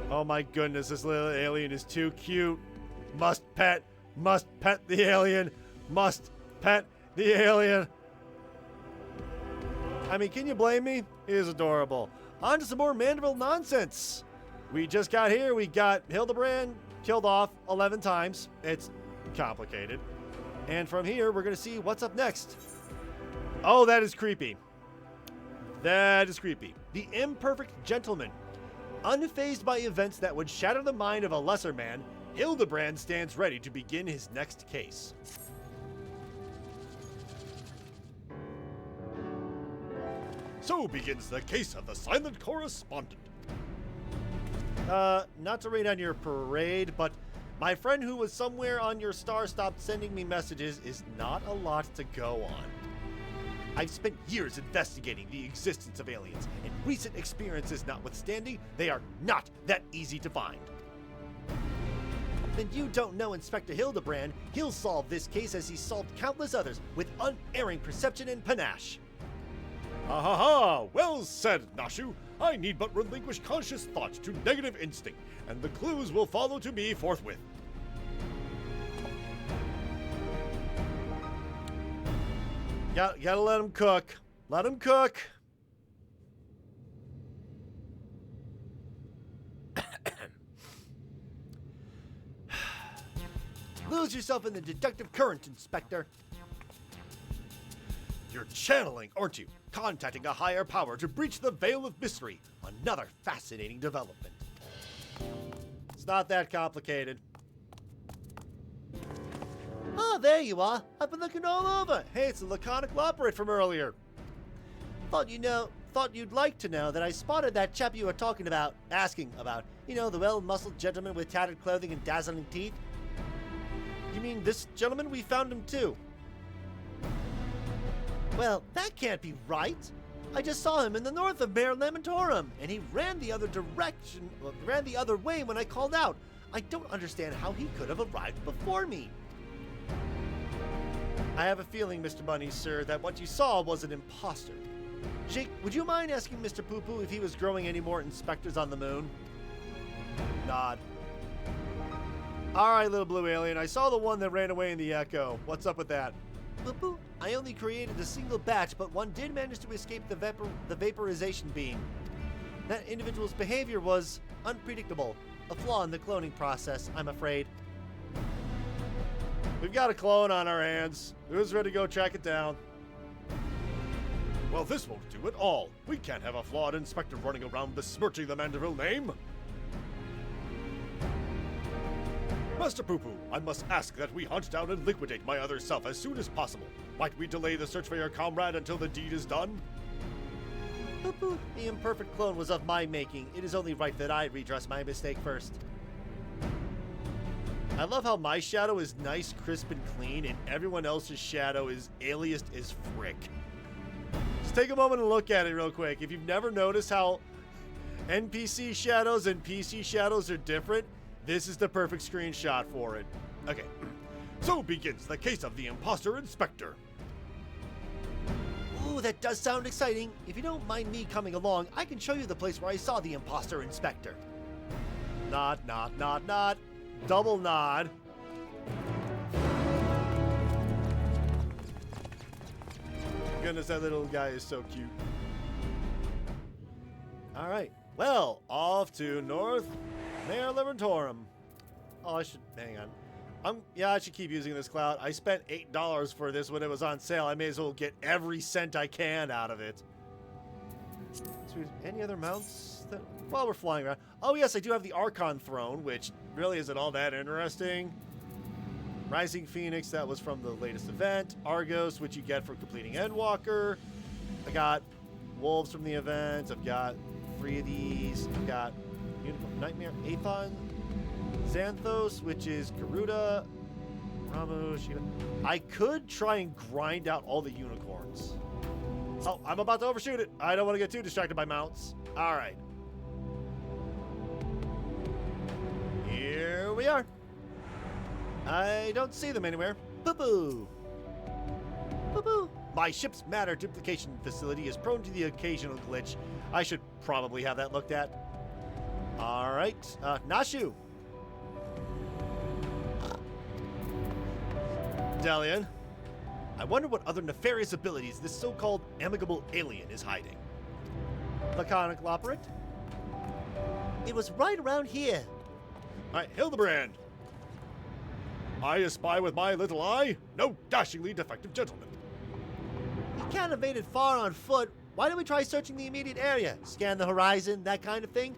Oh my goodness, this little alien is too cute. Must pet the alien, must pet the alien. I mean, can you blame me? He is adorable. On to some more Mandeville nonsense. We just got here, we got Hildibrand killed off 11 times. It's complicated. And from here, we're gonna see what's up next. Oh, that is creepy. That is creepy. The Imperfect Gentleman. Unfazed by events that would shatter the mind of a lesser man, Hildibrand stands ready to begin his next case. So begins the case of the silent correspondent. Not to rain on your parade, but my friend who was somewhere on your star stopped sending me messages is not a lot to go on. I've spent years investigating the existence of aliens, and recent experiences notwithstanding, they are not that easy to find. Then you don't know Inspector Hildibrand. He'll solve this case as he's solved countless others with unerring perception and panache. Ha ha ha! Well said, Nashu. I need but relinquish conscious thought to negative instinct, and the clues will follow to me forthwith. Gotta let him cook. Let him cook. Lose yourself in the deductive current, Inspector. You're channeling, aren't you? Contacting a higher power to breach the veil of mystery. Another fascinating development. It's not that complicated. Oh, there you are. I've been looking all over. Hey, it's the laconic operate from earlier. Thought you'd like to know that I spotted that chap you were asking about. You know, the well-muscled gentleman with tattered clothing and dazzling teeth. You mean this gentleman? We found him too. Well, that can't be right. I just saw him in the north of Mare Lamentorum, and he ran the other way when I called out. I don't understand how he could have arrived before me. I have a feeling, Mr. Bunny, sir, that what you saw was an imposter. Jake, would you mind asking Mr. Poo-Poo if he was growing any more inspectors on the moon? Nod. Alright, little blue alien, I saw the one that ran away in the Echo. What's up with that? Poo-Poo, I only created a single batch, but one did manage to escape the vaporization beam. That individual's behavior was unpredictable. A flaw in the cloning process, I'm afraid. We've got a clone on our hands. Who's ready to go track it down? Well, this won't do at all. We can't have a flawed inspector running around besmirching the Mandeville name. Master Poo-Poo, I must ask that we hunt down and liquidate my other self as soon as possible. Might we delay the search for your comrade until the deed is done? Poo-Poo, the imperfect clone was of my making. It is only right that I redress my mistake first. I love how my shadow is nice, crisp, and clean, and everyone else's shadow is aliased as frick. Just take a moment and look at it real quick. If you've never noticed how NPC shadows and PC shadows are different, this is the perfect screenshot for it. Okay, so begins the case of the imposter inspector. Ooh, that does sound exciting. If you don't mind me coming along, I can show you the place where I saw the imposter inspector. Nod, nod, nod, nod. Double nod. Goodness, that little guy is so cute. All right. Well, off to North Mare Lamentorum. Oh, I should hang on. Yeah, I should keep using this cloud. I spent $8 for this when it was on sale. I may as well get every cent I can out of it. So, any other mounts that, while we're flying around? Oh yes, I do have the Archon Throne, which really isn't all that interesting. Rising Phoenix, that was from the latest event. Argos, which you get for completing Endwalker. I got Wolves from the event. I've got 3 of these. I've got Nightmare Aethon. Xanthos, which is Garuda. Ramos, Shiva. I could try and grind out all the unicorns. Oh, I'm about to overshoot it. I don't want to get too distracted by mounts. All right. Here we are. I don't see them anywhere. Boo-boo. Boo-boo. My ship's matter duplication facility is prone to the occasional glitch. I should probably have that looked at. All right, Nashu. Delian, I wonder what other nefarious abilities this so-called amicable alien is hiding. Laconical operate. It was right around here. All right, Hildibrand. I espy with my little eye no dashingly defective gentleman. He can't have made it far on foot. Why don't we try searching the immediate area? Scan the horizon, that kind of thing?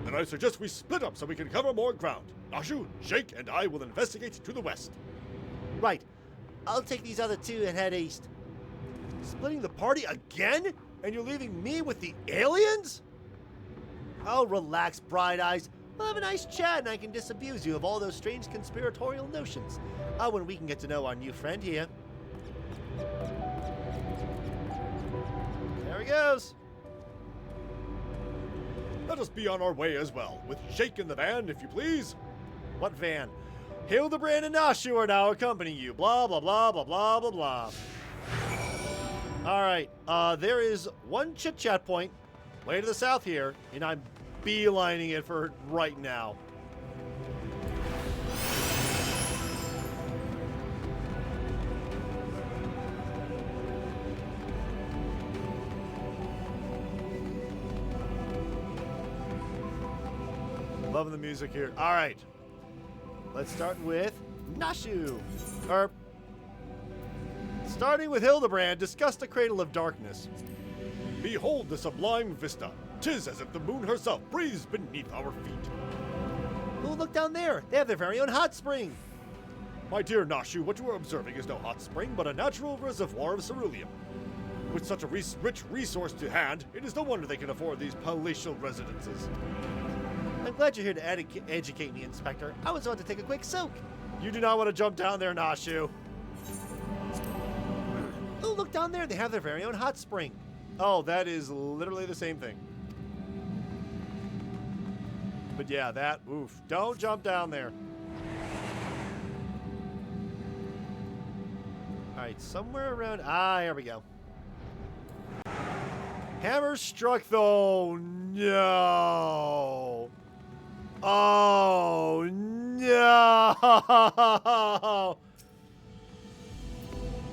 Then I suggest we split up so we can cover more ground. Nashu, Shake, and I will investigate to the west. Right. I'll take these other two and head east. Splitting the party again? And you're leaving me with the aliens? Oh, relax, Bright Eyes. We'll have a nice chat and I can disabuse you of all those strange conspiratorial notions. When we can get to know our new friend here. There he goes. Let us be on our way as well, with Shake in the van, if you please. What van? Hildibrand and Nashu are now accompanying you. Blah, blah, blah, blah, blah, blah, blah. All right, there is one chit-chat point way to the south here, and I'm beelining it for right now. Loving the music here. All right. Let's start with Nashu. Starting with Hildibrand, discuss the Cradle of Darkness. Behold the sublime vista. 'Tis as if the moon herself breathes beneath our feet. Oh, look down there. They have their very own hot spring. My dear Nashu, what you are observing is no hot spring, but a natural reservoir of ceruleum. With such a rich resource to hand, it is no wonder they can afford these palatial residences. I'm glad you're here to educate me, Inspector. I was about to take a quick soak. You do not want to jump down there, Nashu. Oh, look down there. They have their very own hot spring. Oh, that is literally the same thing. But yeah, that, oof. Don't jump down there. All right, somewhere around, here we go. Hammer struck, though. No. Oh, no.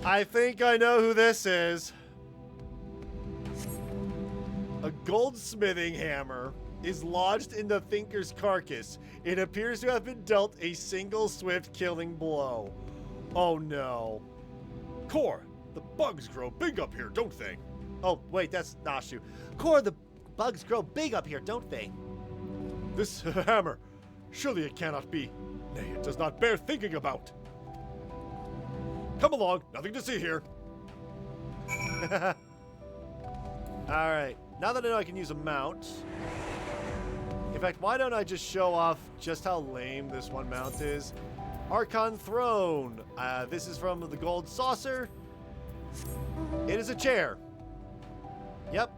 I think I know who this is. A goldsmithing hammer is lodged in the thinker's carcass. It appears to have been dealt a single swift killing blow. Oh no. Core, the bugs grow big up here, don't they? Oh, wait, that's Nashu. Core, the bugs grow big up here, don't they? This hammer, surely it cannot be. Nay, it does not bear thinking about. Come along, nothing to see here. Alright, now that I know I can use a mount. In fact, why don't I just show off just how lame this one mount is? Archon Throne. This is from the Gold Saucer. It is a chair. Yep.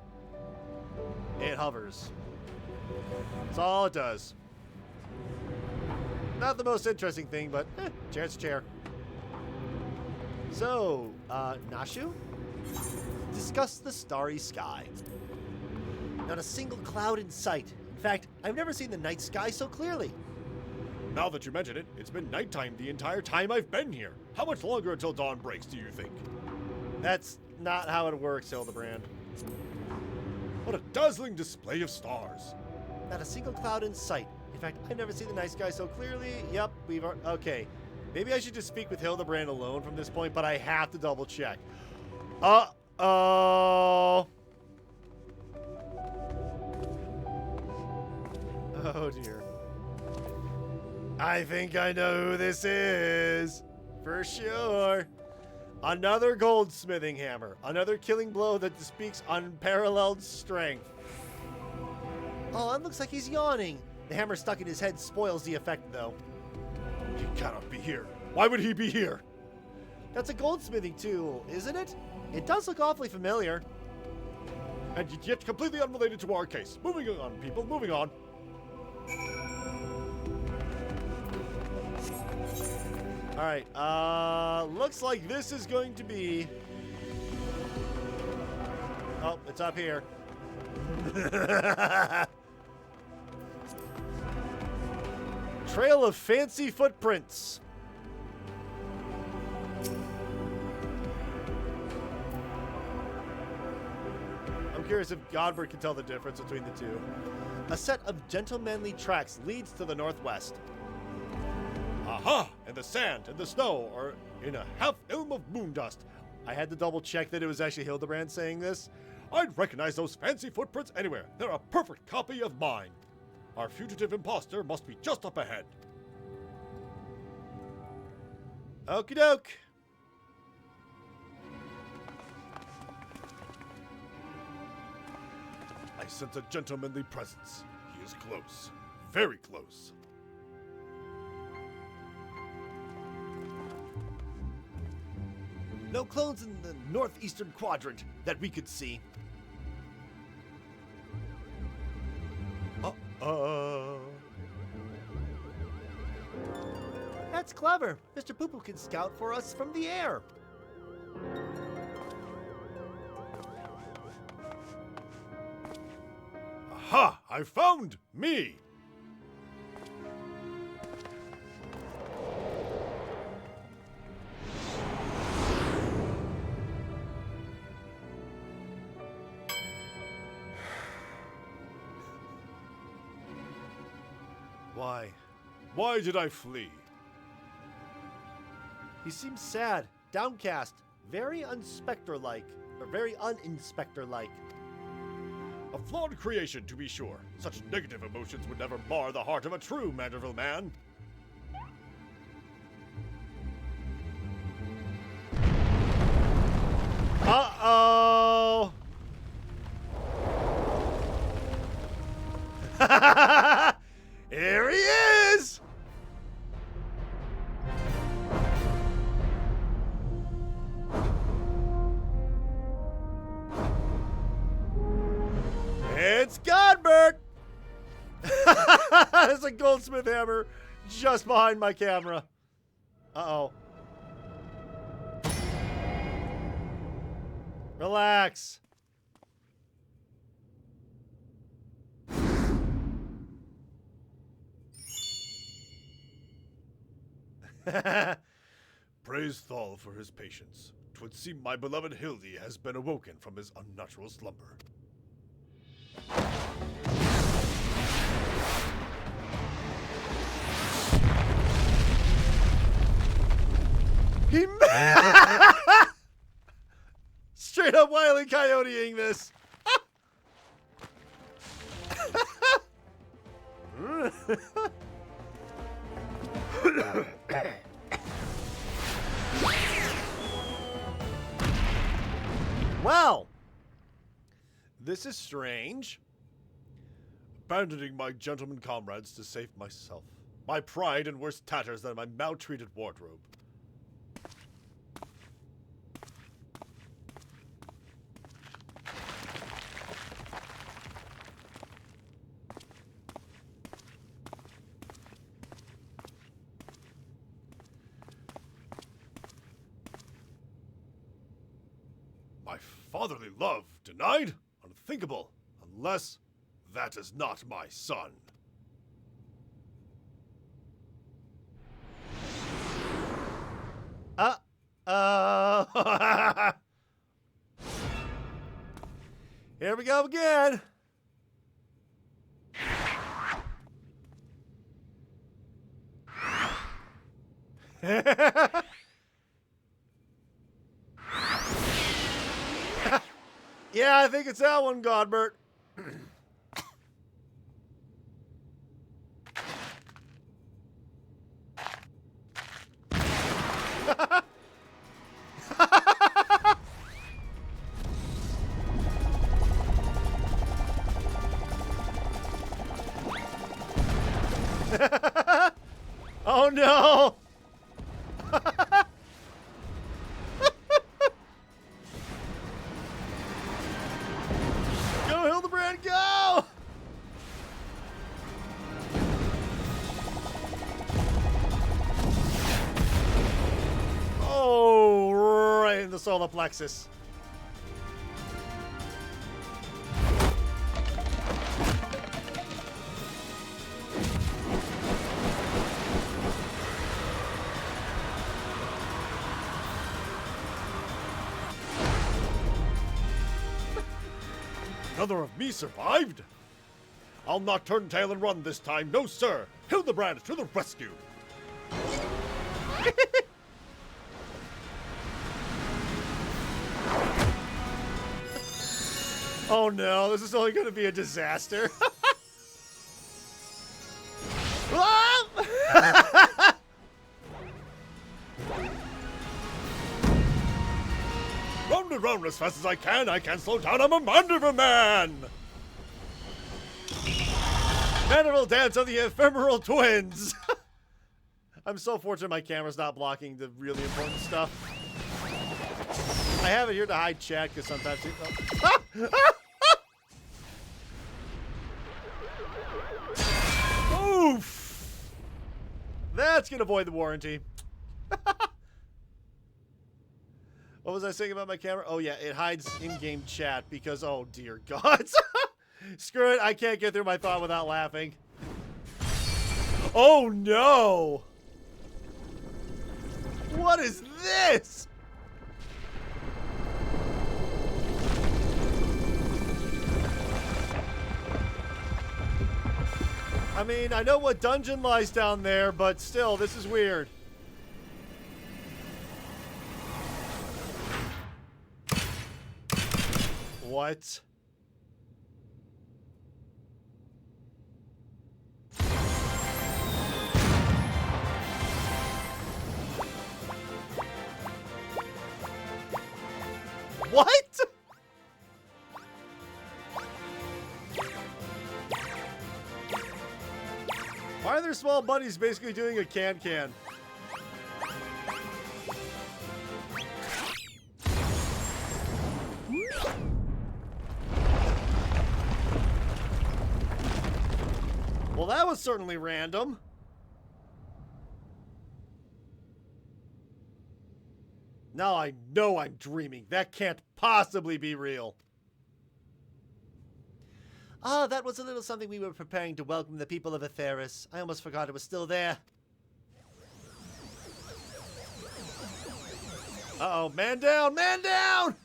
It hovers. That's all it does. Not the most interesting thing, but chair's a chair. So, Nashu? Discuss the starry sky. Not a single cloud in sight. In fact, I've never seen the night sky so clearly. Now that you mention it, it's been nighttime the entire time I've been here. How much longer until dawn breaks, do you think? That's not how it works, Hildibrand. What a dazzling display of stars. Not a single cloud in sight. In fact, I've never seen the night sky so clearly. Yep, okay. Maybe I should just speak with Hildibrand alone from this point, but I have to double check. Uh-oh. Oh dear. I think I know who this is. For sure. Another goldsmithing hammer. Another killing blow that speaks unparalleled strength. Oh, it looks like he's yawning. The hammer stuck in his head spoils the effect, though. He cannot be here. Why would he be here? That's a goldsmithing tool, isn't it? It does look awfully familiar. And yet completely unrelated to our case. Moving on, people, moving on. Alright, looks like this is going to be... Oh, it's up here. trail of fancy footprints. I'm curious if Godbert can tell the difference between the two. A set of gentlemanly tracks leads to the northwest. Aha! And the sand and the snow are in a half ilm of moon dust. I had to double check that it was actually Hildibrand saying this. I'd recognize those fancy footprints anywhere. They're a perfect copy of mine. Our fugitive imposter must be just up ahead. Okie doke. I sense a gentlemanly presence. He is close. Very close. No clones in the northeastern quadrant that we could see. That's clever. Mr. Poo-Poo can scout for us from the air. Aha! I found me! Why? Why did I flee? He seems sad, downcast, very unspectre-like, or very uninspector-like. A flawed creation, to be sure. Such negative emotions would never mar the heart of a true Manderville man. Uh-oh! Here he is! It's Godbert! There's a goldsmith hammer just behind my camera. Uh-oh. Relax. Praise Thal for his patience. 'Twould seem my beloved Hildy has been awoken from his unnatural slumber. He straight up Wile E. Coyote-ing this. Well, this is strange. Abandoning my gentleman comrades to save myself. My pride in worse tatters than my maltreated wardrobe. My fatherly love denied? Unthinkable, unless that is not my son. Here we go again. Yeah, I think it's that one, Godbert. Oh no! Go, Hildibrand, go! Oh, right in the solar plexus. Another of me survived? I'll not turn tail and run this time, no sir! Hildibrand to the rescue! Oh no, this is only going to be a disaster. Round and round as fast as I can't slow down, I'm a Mandriva man! Mandriva dance of the ephemeral twins! I'm so fortunate my camera's not blocking the really important stuff. I have it here to hide chat because sometimes it... Oof! That's gonna void the warranty. What was I saying about my camera? Oh yeah, it hides in-game chat because, oh dear God. Screw it, I can't get through my thought without laughing. Oh no! What is this? I mean, I know what dungeon lies down there, but still, this is weird. What? What? Why are there small bunnies basically doing a can-can? Well, that was certainly random. Now I know I'm dreaming. That can't possibly be real. Ah, that was a little something we were preparing to welcome the people of Atheris. I almost forgot it was still there. Uh-oh, man down, man down!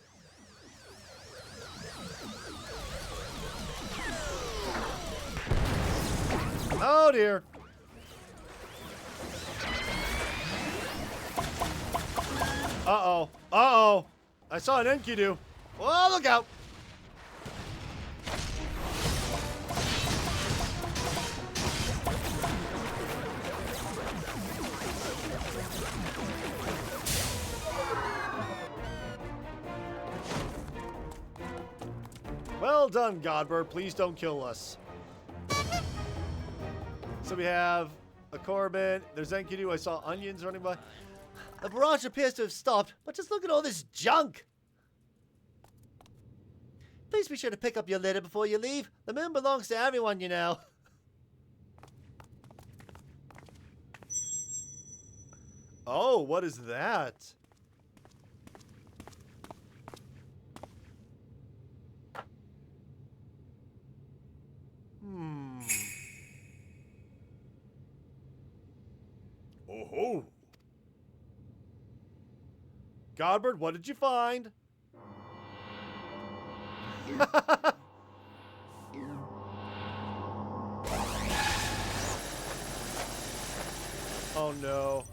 Oh dear. Uh-oh, uh-oh. I saw an Enkidu. Oh, look out. Well done, Godbird. Please don't kill us. So we have a Corbin. There's Enkidu. I saw onions running by. The barrage appears to have stopped, but just look at all this junk. Please be sure to pick up your litter before you leave. The moon belongs to everyone, you know. Oh, what is that? Oh ho! Godbird, what did you find? Oh no.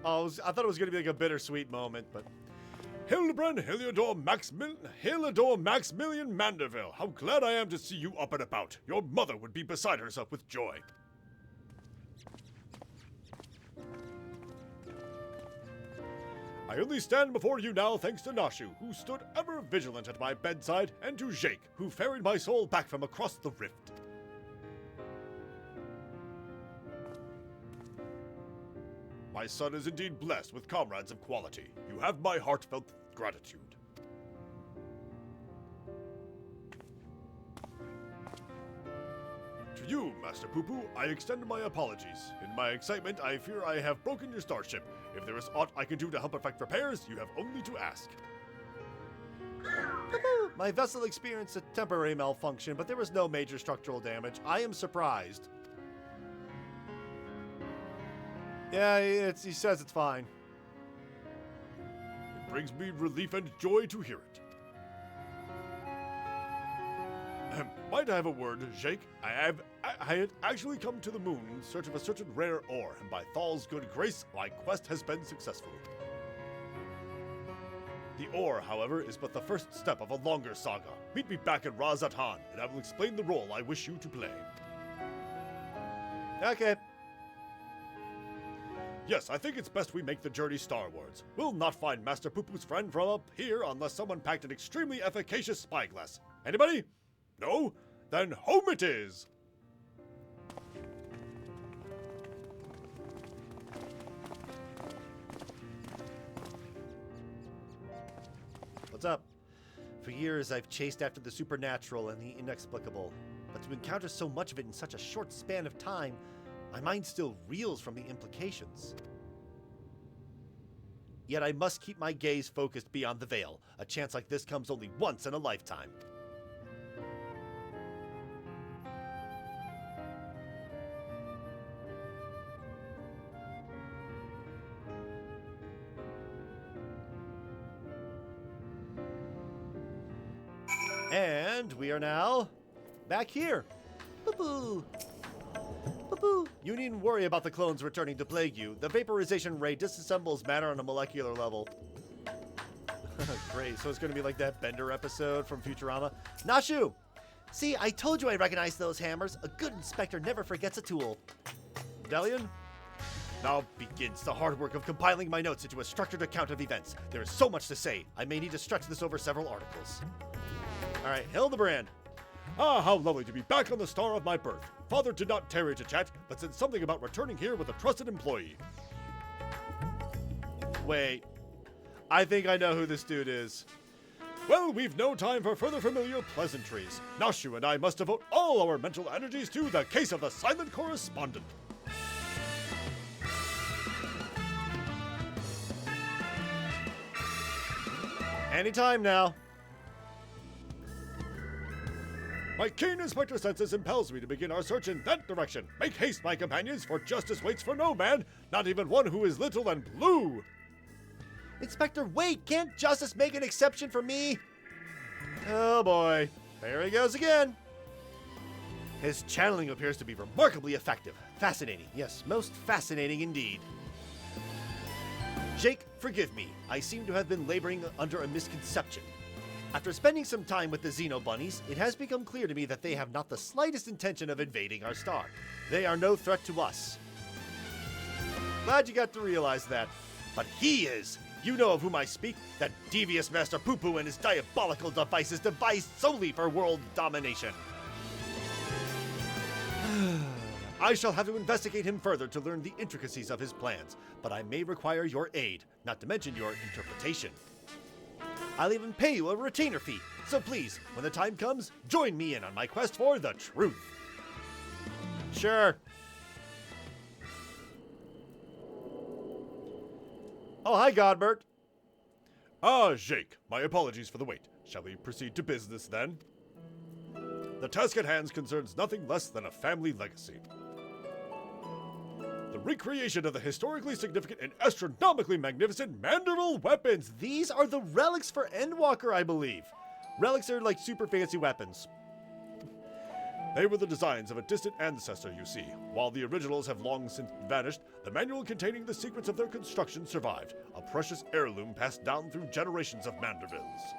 Oh, I thought it was going to be like a bittersweet moment, but... Hildibrand, Hilidor Maximilian Mandeville, how glad I am to see you up and about. Your mother would be beside herself with joy. I only stand before you now thanks to Nashu, who stood ever vigilant at my bedside, and to Jake, who ferried my soul back from across the rift. My son is indeed blessed with comrades of quality. You have my heartfelt gratitude. To you, Master Poo-Poo, I extend my apologies. In my excitement, I fear I have broken your starship. If there is aught I can do to help effect repairs, you have only to ask. My vessel experienced a temporary malfunction, but there was no major structural damage. I am surprised. Yeah, he says it's fine. It brings me relief and joy to hear it. Might I have a word, Jake? I had actually come to the moon in search of a certain rare ore, and by Thal's good grace, my quest has been successful. The ore, however, is but the first step of a longer saga. Meet me back at Razatan, and I will explain the role I wish you to play. Okay. Yes, I think it's best we make the journey starwards. We'll not find Master Poo-Poo's friend from up here unless someone packed an extremely efficacious spyglass. Anybody? No? Then home it is! What's up? For years, I've chased after the supernatural and the inexplicable, but to encounter so much of it in such a short span of time, my mind still reels from the implications. Yet I must keep my gaze focused beyond the veil. A chance like this comes only once in a lifetime. And we are now back here. Boo-boo. Boo-boo. You needn't worry about the clones returning to plague you. The vaporization ray disassembles matter on a molecular level. Great, so it's going to be like that Bender episode from Futurama. Nashu! See, I told you I recognized those hammers. A good inspector never forgets a tool. Delian? Now begins the hard work of compiling my notes into a structured account of events. There is so much to say, I may need to stretch this over several articles. Alright, Hildibrand. Ah, how lovely to be back on the star of my birth. Father did not tarry to chat, but said something about returning here with a trusted employee. Wait. I think I know who this dude is. Well, we've no time for further familiar pleasantries. Nashu and I must devote all our mental energies to the case of the silent correspondent. Anytime now. My keen inspector senses impels me to begin our search in that direction. Make haste, my companions, for justice waits for no man, not even one who is little and blue. Inspector, wait! Can't justice make an exception for me? Oh boy. There he goes again. His channeling appears to be remarkably effective. Fascinating. Yes, most fascinating indeed. Jake, forgive me. I seem to have been laboring under a misconception. After spending some time with the Xeno Bunnies, it has become clear to me that they have not the slightest intention of invading our star. They are no threat to us. Glad you got to realize that. But he is! You know of whom I speak, that devious Master Poo-Poo and his diabolical devices devised solely for world domination. I shall have to investigate him further to learn the intricacies of his plans, but I may require your aid, not to mention your interpretation. I'll even pay you a retainer fee, so please, when the time comes, join me in on my quest for the truth. Sure. Oh, hi, Godbert. Ah, Jake, my apologies for the wait. Shall we proceed to business then? The task at hand concerns nothing less than a family legacy. The recreation of the historically significant and astronomically magnificent mandible weapons. These are the relics for Endwalker, I believe. Relics are like super fancy weapons. They were the designs of a distant ancestor, you see. While the originals have long since vanished, the manual containing the secrets of their construction survived, a precious heirloom passed down through generations of Mandervilles.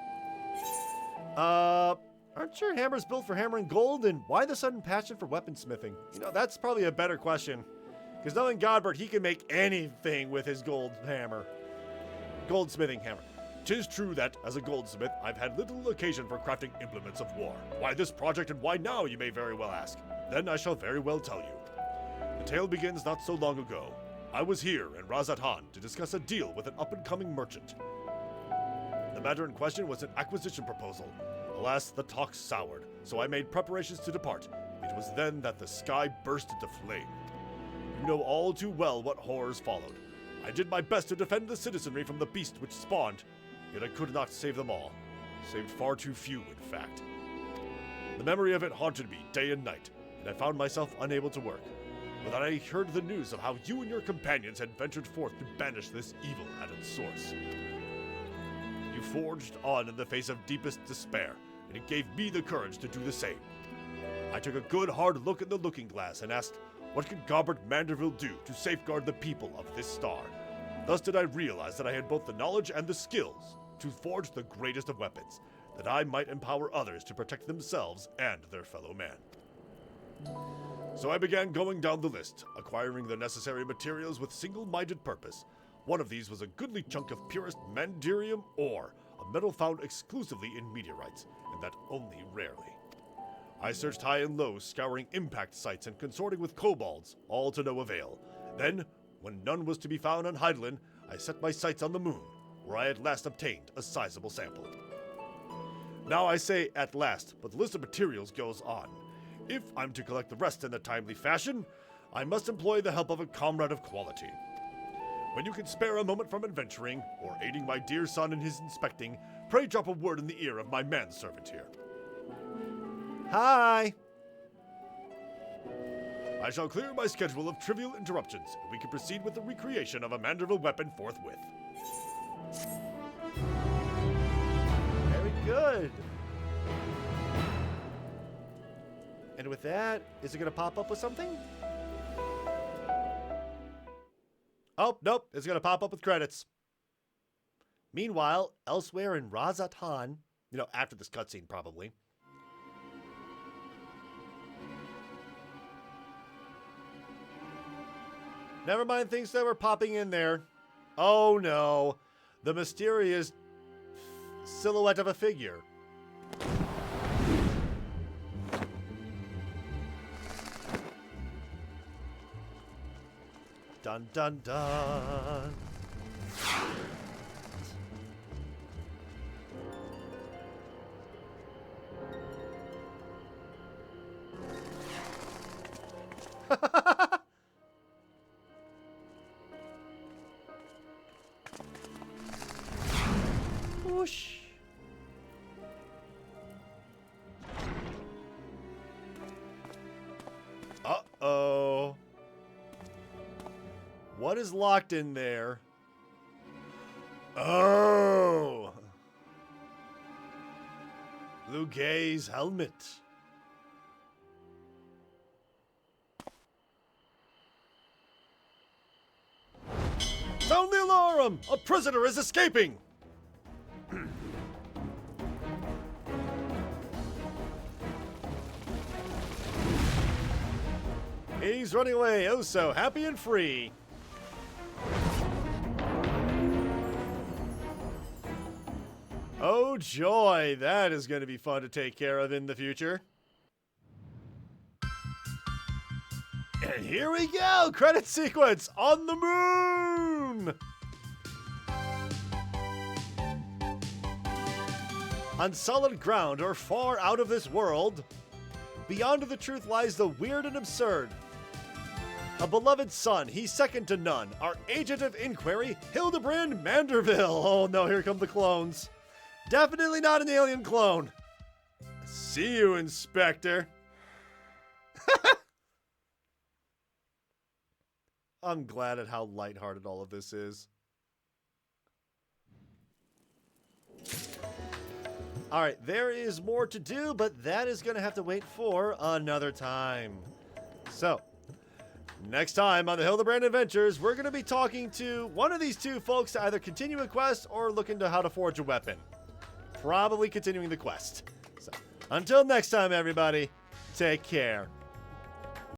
Aren't your hammers built for hammering gold, and why the sudden passion for weaponsmithing? You know, that's probably a better question. Because knowing Godbert, he can make anything with his gold hammer. Goldsmithing hammer. 'Tis true that, as a goldsmith, I've had little occasion for crafting implements of war. Why this project and why now, you may very well ask. Then I shall very well tell you. The tale begins not so long ago. I was here in Razatan to discuss a deal with an up-and-coming merchant. The matter in question was an acquisition proposal. Alas, the talk soured, so I made preparations to depart. It was then that the sky burst into flame. You know all too well what horrors followed. I did my best to defend the citizenry from the beast which spawned, yet I could not save them all. Saved far too few, in fact. The memory of it haunted me day and night, and I found myself unable to work. But then I heard the news of how you and your companions had ventured forth to banish this evil at its source. You forged on in the face of deepest despair, and it gave me the courage to do the same. I took a good hard look in the looking glass and asked, what could Gobbert Manderville do to safeguard the people of this star? Thus did I realize that I had both the knowledge and the skills to forge the greatest of weapons, that I might empower others to protect themselves and their fellow man. So I began going down the list, acquiring the necessary materials with single-minded purpose. One of these was a goodly chunk of purest mandirium ore, a metal found exclusively in meteorites, and that only rarely. I searched high and low, scouring impact sites and consorting with kobolds, all to no avail. Then, when none was to be found on Heidelin, I set my sights on the moon, where I at last obtained a sizable sample. Now I say at last, but the list of materials goes on. If I'm to collect the rest in a timely fashion, I must employ the help of a comrade of quality. When you can spare a moment from adventuring, or aiding my dear son in his inspecting, pray drop a word in the ear of my manservant here. Hi! I shall clear my schedule of trivial interruptions, and we can proceed with the recreation of a Manderville weapon forthwith. Very good. And with that, is it going to pop up with something? Oh, nope. It's going to pop up with credits. Meanwhile, elsewhere in Razatan, after this cutscene probably. Never mind things that were popping in there. Oh no. The mysterious silhouette of a figure. Dun dun dun. Whoosh. Uh-oh. What is locked in there? Oh! Lugay's helmet. Sound the alarm! A prisoner is escaping! He's running away, oh so happy and free. Oh joy, that is going to be fun to take care of in the future. And here we go, credit sequence on the moon! On solid ground or far out of this world, beyond the truth lies the weird and absurd. A beloved son, he's second to none. Our agent of inquiry, Hildibrand Manderville. Oh no, here come the clones. Definitely not an alien clone. See you, Inspector. I'm glad at how lighthearted all of this is. All right, there is more to do, but that is going to have to wait for another time. So, next time on the Hildibrand Adventures, we're going to be talking to one of these two folks to either continue a quest or look into how to forge a weapon. Probably continuing the quest. So, until next time, everybody, take care.